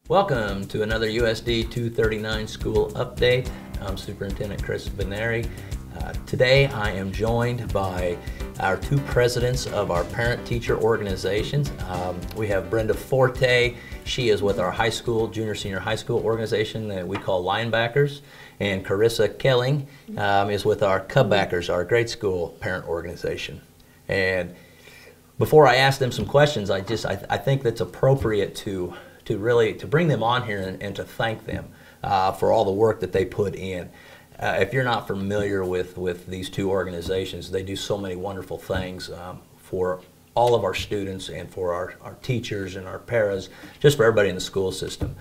Welcome to another USD 239 school update. I'm Superintendent Karissa. Today I am joined by our two presidents of our parent-teacher organizations. We have Brenda Forte. She is with our high school, junior-senior high school organization that we call Lion Backers. And Karissa Koelling is with our Cub Backers, our grade school parent organization. And before I ask them some questions, I think that's appropriate to bring them on here and to thank them for all the work that they put in. If you're not familiar with these two organizations, they do so many wonderful things for all of our students and for our teachers and our paras, just for everybody in the school system.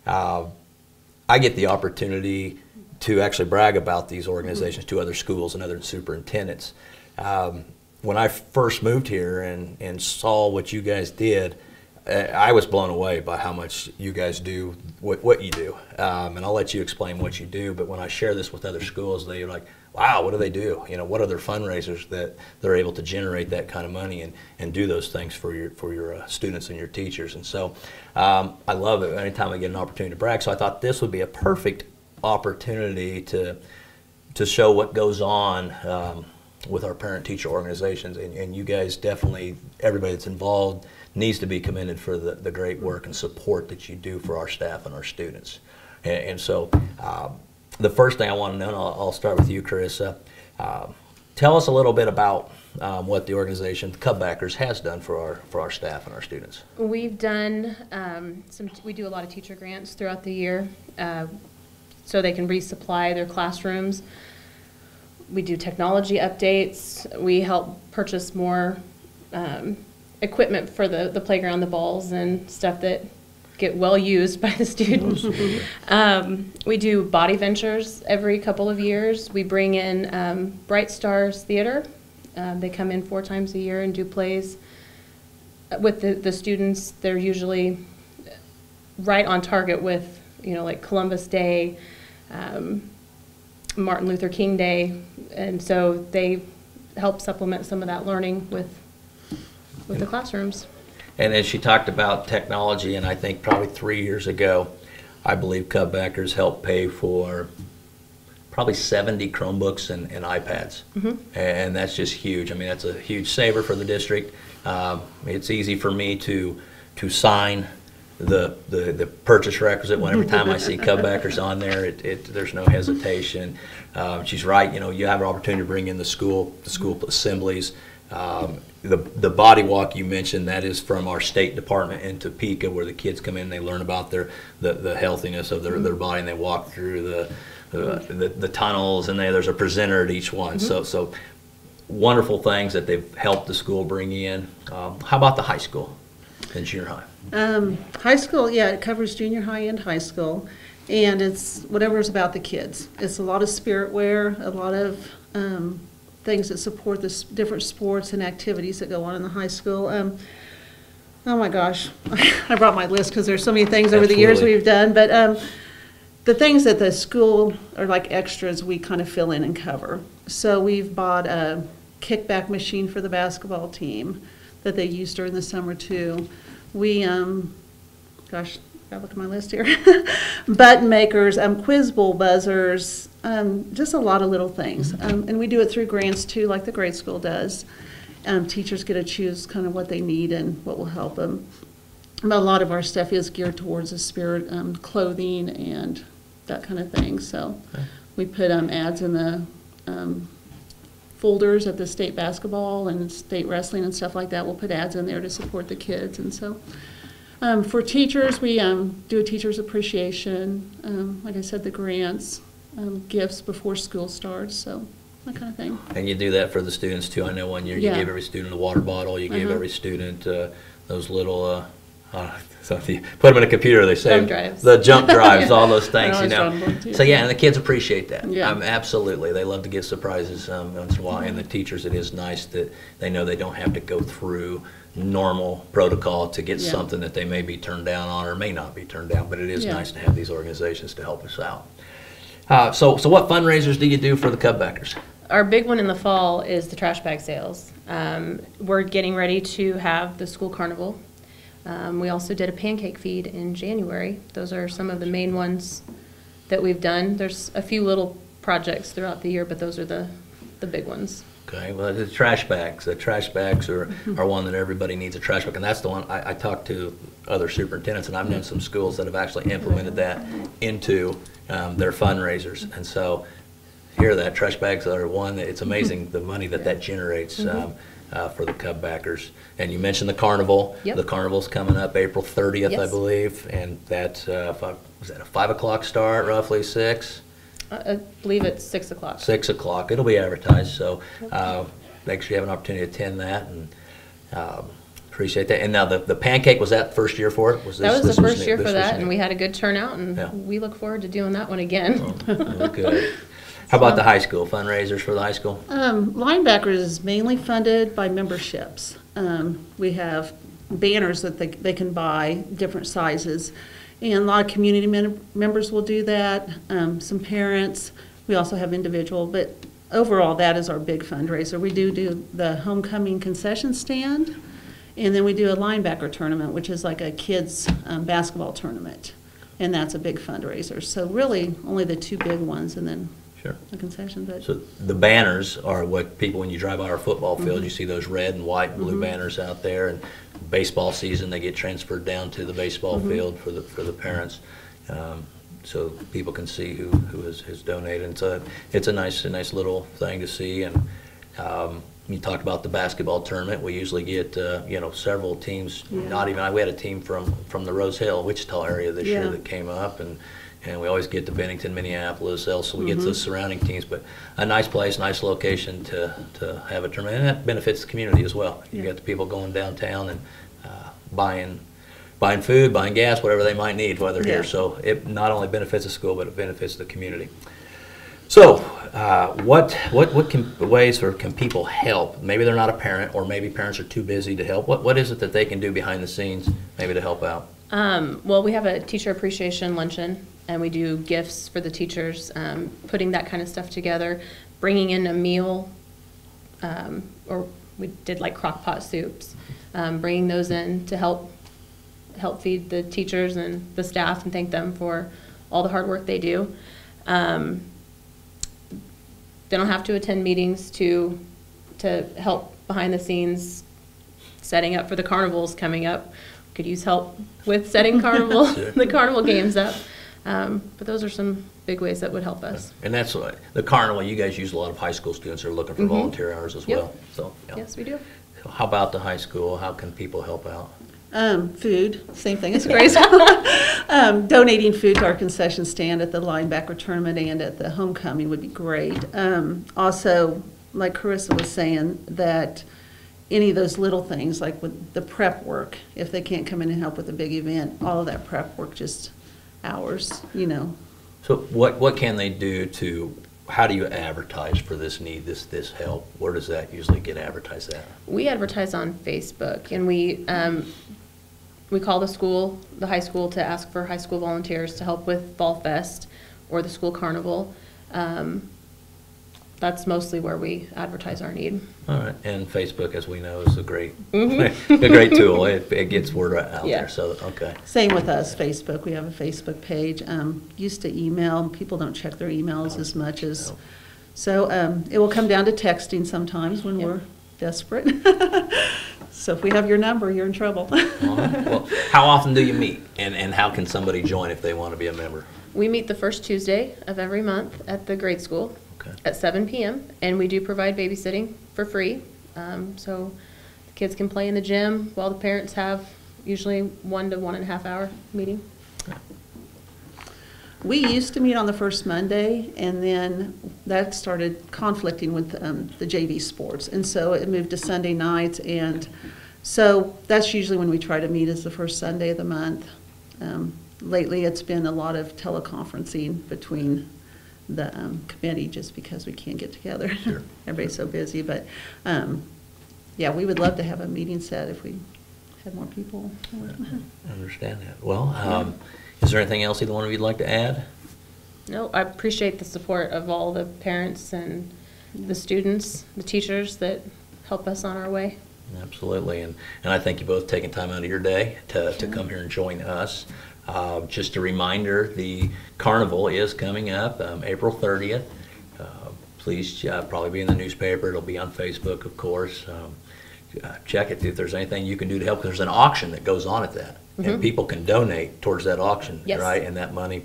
I get the opportunity to actually brag about these organizations to other schools and other superintendents. When I first moved here and saw what you guys did, I was blown away by how much you guys do, what you do. And I'll let you explain what you do, but when I share this with other schools, they're like, wow, what do they do? You know, what are their fundraisers that they're able to generate that kind of money and do those things for your students and your teachers? And so I love it anytime I get an opportunity to brag. So I thought this would be a perfect opportunity to show what goes on with our parent-teacher organizations. And you guys definitely, everybody that's involved, needs to be commended for the great work and support that you do for our staff and our students. And so the first thing I want to know, and I'll start with you, Karissa. Tell us a little bit about what the organization, the Cub Backers, has done for our staff and our students. We've done we do a lot of teacher grants throughout the year so they can resupply their classrooms. We do technology updates. We help purchase more equipment for the playground, the balls and stuff that get well used by the students. We do body ventures every couple of years. We bring in Bright Stars Theater. They come in 4 times a year and do plays with the students. They're usually right on target with, you know, like Columbus Day, Martin Luther King Day, and so they help supplement some of that learning with the classrooms. And as she talked about technology, and I think probably 3 years ago, I believe Cub Backers helped pay for probably 70 Chromebooks and iPads. And that's just huge. I mean, that's a huge saver for the district. It's easy for me to sign the purchase requisite every time I see Cub Backers on there. There's no hesitation. She's right. You know, you have an opportunity to bring in the school assemblies. The body walk you mentioned, that is from our State Department in Topeka, where the kids come in and they learn about the healthiness of their body, and they walk through the tunnels, and there's a presenter at each one. So wonderful things that they've helped the school bring in. How about the high school and junior high? High school, yeah, it covers junior high and high school, and it's whatever's about the kids. It's a lot of spirit wear, a lot of things that support the different sports and activities that go on in the high school. Oh my gosh, I brought my list because there's so many things over the years we've done, but the things that the school are like extras, we kind of fill in and cover. So we've bought a kickback machine for the basketball team that they use during the summer too. We, gosh, I look at my list here. Button makers, quiz bowl buzzers, just a lot of little things. And we do it through grants too, like the grade school does. Teachers get to choose kind of what they need and what will help them. But a lot of our stuff is geared towards the spirit, clothing and that kind of thing. So we put ads in the folders at the state basketball and state wrestling and stuff like that. We'll put ads in there to support the kids. And so for teachers, we do a teacher's appreciation, like I said, the grants, gifts before school starts, so that kind of thing. And you do that for the students too. I know one year you gave every student a water bottle. You gave every student those little, so if you put them in a computer, they say the jump drives, all those things, you know. So yeah, and the kids appreciate that. Yeah. Absolutely. They love to get surprises once in a while. And the teachers, it is nice that they know they don't have to go through normal protocol to get something that they may be turned down on or may not be turned down, but it is nice to have these organizations to help us out. So what fundraisers do you do for the Cub Backers? Our big one in the fall is the trash bag sales. We're getting ready to have the school carnival. We also did a pancake feed in January. Those are some of the main ones that we've done. There's a few little projects throughout the year, but those are the big ones. Okay, well, the trash bags. The trash bags are one that everybody needs a trash bag, and that's the one I talked to other superintendents, and I've known some schools that have actually implemented that into their fundraisers. And so here, that trash bags are one. It's amazing the money that generates for the Cub Backers. And you mentioned the carnival. Yep. The carnival's coming up April 30th, I Yes. believe, and that's was that a 5 o'clock start, roughly 6? I believe it's 6 o'clock. 6 o'clock. It'll be advertised, so make sure you have an opportunity to attend that, and appreciate that. And now the pancake, was that first year for it? That was the first year this for was that, new? and we had a good turnout, and Yeah. we look forward to doing that one again. Oh, good. How about the high school, fundraisers for the high school? Linebackers is mainly funded by memberships. We have banners that they can buy, different sizes, and a lot of community members will do that, some parents. We also have individual, but overall, that is our big fundraiser. We do the homecoming concession stand, and then we do a linebacker tournament, which is like a kids' basketball tournament, and that's a big fundraiser. So really, only the two big ones, and then Sure. the concession. But So the banners are what people, when you drive by our football field, you see those red and white and blue banners out there. And baseball season, they get transferred down to the baseball field for the parents, so people can see who has donated. And so it's a nice little thing to see. And you talked about the basketball tournament. We usually get several teams. Yeah. Not even we had a team from the Rose Hill, Wichita area this year Yeah. that came up, and we always get to Bennington, Minneapolis, also we get to the surrounding teams, but a nice place, nice location to have a tournament, and that benefits the community as well. You Yeah. got the people going downtown and buying food, buying gas, whatever they might need while they're Yeah. here. So it not only benefits the school, but it benefits the community. So what ways can people help? Maybe they're not a parent, or maybe parents are too busy to help. What is it that they can do behind the scenes maybe to help out? Well, we have a teacher appreciation luncheon, and we do gifts for the teachers, putting that kind of stuff together, bringing in a meal, or we did like crock pot soups, bringing those in to help feed the teachers and the staff and thank them for all the hard work they do. They don't have to attend meetings to help behind the scenes, setting up for the carnivals coming up. Could use help with setting the carnival games up. But those are some big ways that would help us. And that's the carnival. You guys use a lot of high school students who are looking for volunteer hours as Yep. well. So yeah. Yes, we do. So how about the high school? How can people help out? Food, same thing as Grace. Donating food to our concession stand at the linebacker tournament and at the homecoming would be great. Also, like Karissa was saying, that any of those little things, like with the prep work, if they can't come in and help with a big event, all of that prep work, just hours, So what can they do how do you advertise for this need, this help? Where does that usually get advertised at? We advertise on Facebook, and we call the high school, to ask for high school volunteers to help with Fall Fest or the school carnival. That's mostly where we advertise our need. All right, and Facebook, as we know, is a great a great tool. It gets word out Yeah. there. So okay. Same with us, Facebook. We have a Facebook page. Used to email. People don't check their emails as much as. No. So it will come down to texting sometimes when Yep. we're desperate. So if we have your number, you're in trouble. All right. Well, how often do you meet, and how can somebody join if they want to be a member? We meet the first Tuesday of every month at the grade school Okay. at 7 p.m. and we do provide babysitting for free. So the kids can play in the gym while the parents have usually 1 to 1.5 hour meeting. We used to meet on the first Monday, and then that started conflicting with the JV sports, and so it moved to Sunday nights, and so that's usually when we try to meet, is the first Sunday of the month. Lately, it's been a lot of teleconferencing between the committee, just because we can't get together. Sure. Everybody's so busy, but yeah, we would love to have a meeting set if we had more people. I understand that. Well, is there anything else either one of you'd like to add? No, I appreciate the support of all the parents and the students, the teachers that help us on our way. Absolutely, and I thank you both taking time out of your day to come here and join us. Just a reminder, the carnival is coming up April 30th. Please probably be in the newspaper. It'll be on Facebook, of course. Check it if there's anything you can do to help. There's an auction that goes on at that, and people can donate towards that auction, Yes. right? And that money.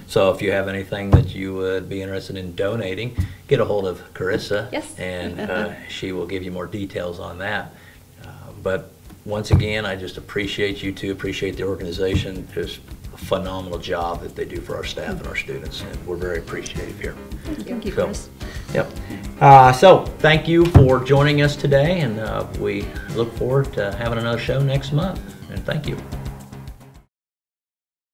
So if you have anything that you would be interested in donating, get a hold of Karissa, Yes. and she will give you more details on that. But once again, I just appreciate you two, appreciate the organization. Just a phenomenal job that they do for our staff and our students, and we're very appreciative here. Thank you, So, Chris. Yep. So thank you for joining us today, and we look forward to having another show next month. And thank you.